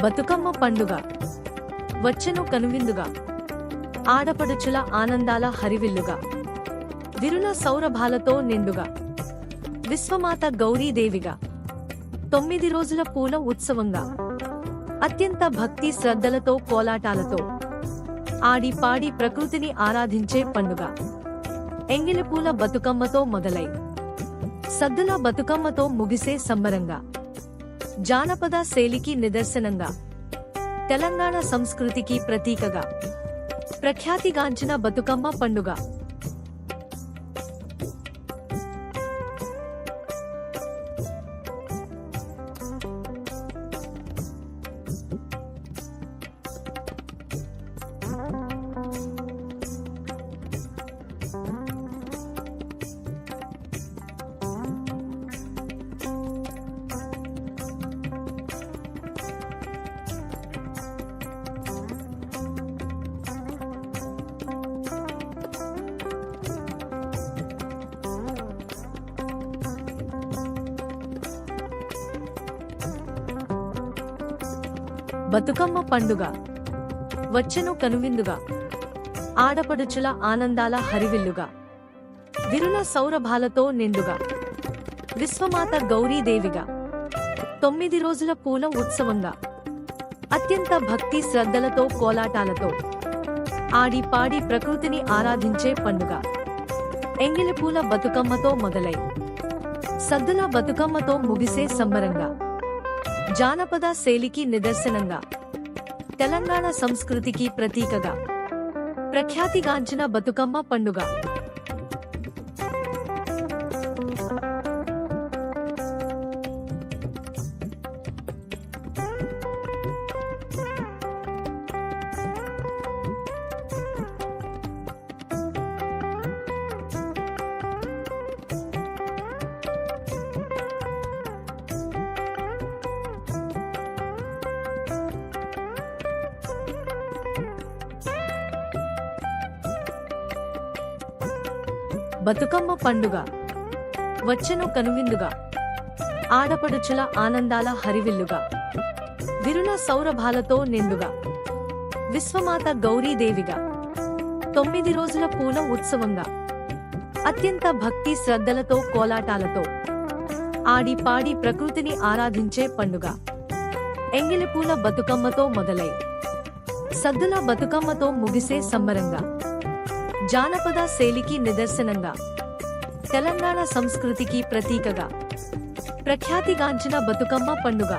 బతుకమ్మ పండుగ వచ్చెను కనువిందుగా, ఆడపడుచుల ఆనందాల హరివిల్లుగా, విరుల సౌరభాలతో నిండుగా, విశ్వమాత గౌరీదేవిగా, 9 రోజుల పూల ఉత్సవంగా, అత్యంత భక్తి శ్రద్ధలతో కోలాటాలతో, ఆడి పాడి ప్రకృతిని ఆరాధించే పండుగ. ఎంగిలిపూల బతుకమ్మతో మొదలై సద్దుల బతుకమ్మతో ముగిసే సంబరంగా, జానపద శైలికి నిదర్శనంగా, తెలంగాణ సంస్కృతికి ప్రతీకగా, ప్రఖ్యాతిగాంచిన బతుకమ్మ పండుగ. బతుకమ్మ పండుగ వచ్చెను కనువిందుగా, ఆడపడుచుల ఆనందాల హరివిల్లుగా, విరుల సౌరభాలతో నిండుగా, విశ్వమాత గౌరీదేవిగా, 9 రోజుల పూల ఉత్సవంగా, అత్యంత భక్తి శ్రద్ధలతో కోలాటాలతో, ఆడి పాడి ప్రకృతిని ఆరాధించే పండుగ. ఎంగిలిపూల బతుకమ్మతో మొదలై సద్దుల బతుకమ్మతో ముగిసే సంబరంగా, జానపద శైలికి నిదర్శనంగా, తెలంగాణ సంస్కృతికి ప్రతీకగా, ప్రఖ్యాతిగాంచిన బతుకమ్మ పండుగ. బతుకమ్మ పండుగ వచ్చెను కనువిందుగా, ఆడపడుచుల ఆనందాల హరివిల్లుగా, విరుల సౌరభాలతో నిండుగా, విశ్వమాత గౌరీదేవిగా, 9 రోజుల పూల ఉత్సవంగా, అత్యంత భక్తి శ్రద్ధలతో కోలాటాలతో, ఆడి పాడి ప్రకృతిని ఆరాధించే పండుగ. ఎంగిలిపూల బతుకమ్మతో మొదలై సద్దుల బతుకమ్మతో ముగిసే సంబరంగా, జానపద శైలికి నిదర్శనంగా, తెలంగాణ సంస్కృతికి ప్రతీకగా, ప్రఖ్యాతిగాంచిన బతుకమ్మ పండుగ.